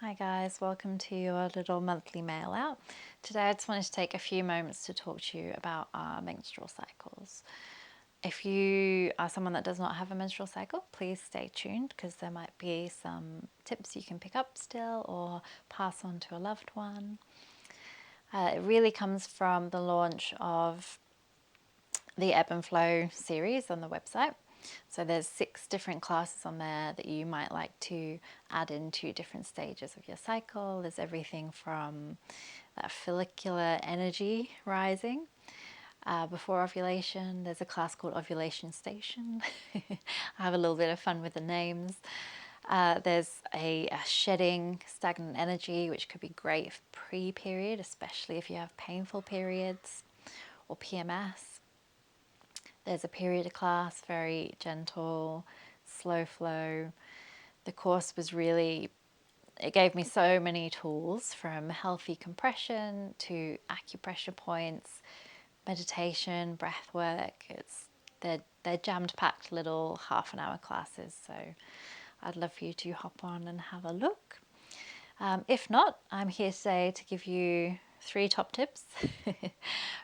Hi guys, welcome to your little monthly mail out. Today I just wanted to take a few moments to talk to you about our menstrual cycles. If you are someone that does not have a menstrual cycle, please stay tuned because there might be some tips you can pick up still or pass on to a loved one. It really comes from the launch of the Ebb and Flow series on the website. So there's 6 different classes on there that you might like to add into different stages of your cycle. There's everything from that follicular energy rising before ovulation. There's a class called Ovulation Station. I have a little bit of fun with the names. There's a shedding stagnant energy, which could be great pre-period, especially if you have painful periods or PMS. There's a period class, very gentle, slow flow. The course was really, it gave me so many tools from healthy compression to acupressure points, meditation, breath work. They're jammed packed little half an hour classes. So I'd love for you to hop on and have a look. If not, I'm here today to give you 3 top tips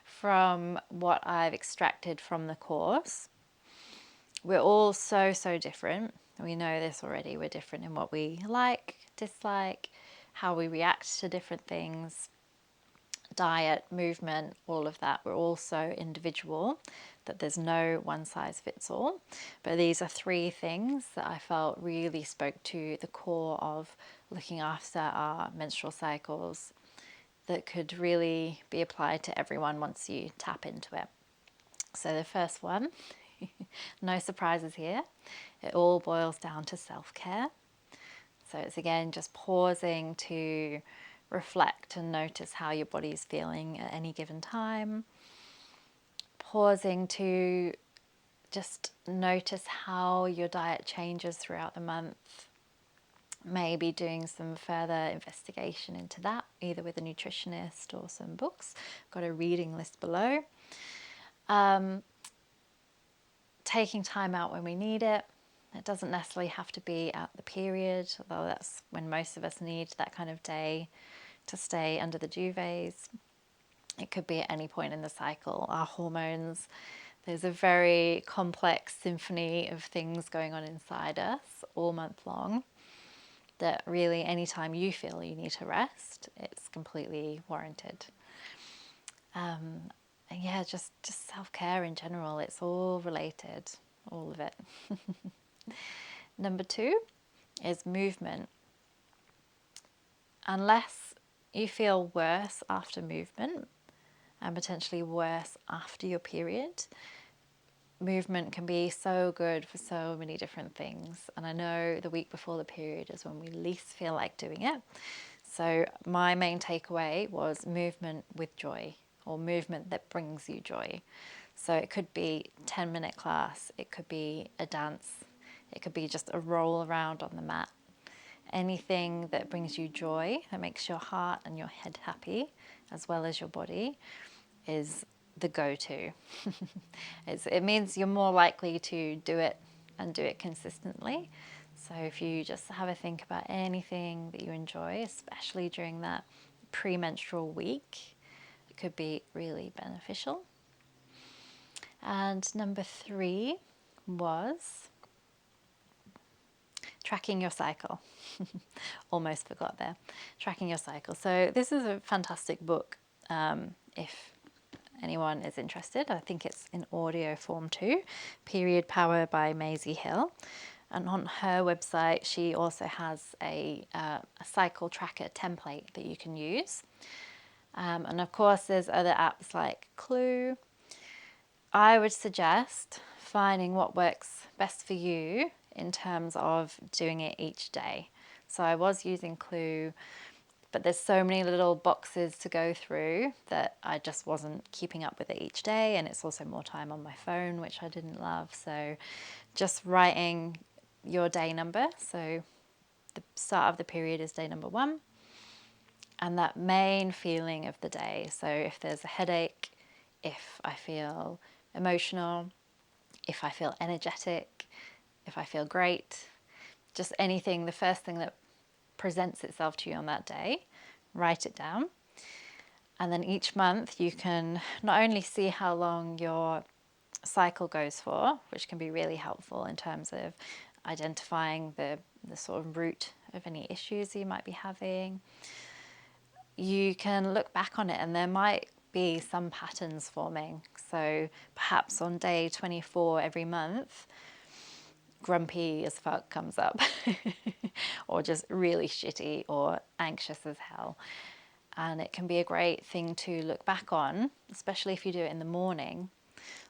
from what I've extracted from the course. We're all so different. We know this already. We're different in what we like, dislike, how we react to different things, diet, movement, all of that. We're all so individual that there's no one size fits all. But these are 3 things that I felt really spoke to the core of looking after our menstrual cycles that could really be applied to everyone once you tap into it. So the first one, no surprises here, it all boils down to self-care. So it's again just pausing to reflect and notice how your body is feeling at any given time. Pausing to just notice how your diet changes throughout the month. Maybe doing some further investigation into that, either with a nutritionist or some books. Got a reading list below. Taking time out when we need it. It doesn't necessarily have to be at the period, although that's when most of us need that kind of day to stay under the duvets. It could be at any point in the cycle. Our hormones, there's a very complex symphony of things going on inside us all month long that really anytime you feel you need to rest, it's completely warranted. And yeah, just self-care in general, it's all related, all of it. Number 2 is movement. Unless you feel worse after movement and potentially worse after your period, movement can be so good for so many different things. And I know the week before the period is when we least feel like doing it. So my main takeaway was movement with joy, or movement that brings you joy. So it could be a 10-minute class, it could be a dance, it could be just a roll around on the mat. Anything that brings you joy, that makes your heart and your head happy, as well as your body, is the go-to. It means you're more likely to do it and do it consistently. So if you just have a think about anything that you enjoy, especially during that premenstrual week, it could be really beneficial. And number 3 was tracking your cycle. Almost forgot there. Tracking your cycle. So this is a fantastic book if anyone is interested. I think it's in audio form too. Period Power by Maisie Hill. And on her website, she also has a cycle tracker template that you can use. And of course, there's other apps like Clue. I would suggest finding what works best for you in terms of doing it each day. So I was using Clue, but there's so many little boxes to go through that I just wasn't keeping up with it each day, and it's also more time on my phone, which I didn't love. So just writing your day number, so the start of the period is day number 1, and that main feeling of the day. So if there's a headache, if I feel emotional, if I feel energetic, if I feel great, just anything, the first thing that presents itself to you on that day, write it down. And then each month you can not only see how long your cycle goes for, which can be really helpful in terms of identifying the sort of root of any issues you might be having. You can look back on it and there might be some patterns forming. So perhaps on day 24 every month, grumpy as fuck comes up, or just really shitty or anxious as hell. And it can be a great thing to look back on, especially if you do it in the morning.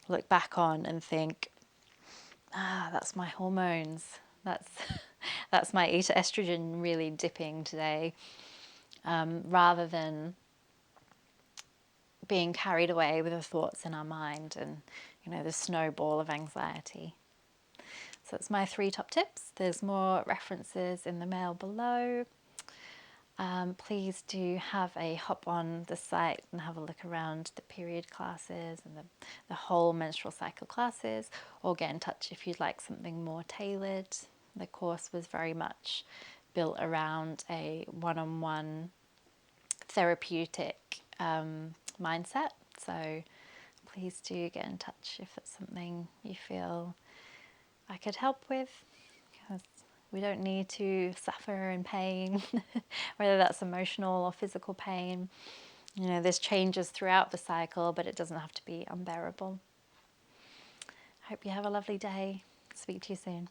Look back on and think, that's my hormones. That's my estrogen really dipping today, rather than being carried away with the thoughts in our mind and, the snowball of anxiety. So that's my 3 top tips. There's more references in the mail below. Please do have a hop on the site and have a look around the period classes and the whole menstrual cycle classes, or get in touch if you'd like something more tailored. The course was very much built around a one-on-one therapeutic mindset. So please do get in touch if it's something you feel I could help with, because we don't need to suffer in pain, whether that's emotional or physical pain. There's changes throughout the cycle, but it doesn't have to be unbearable. I hope you have a lovely day. Speak to you soon.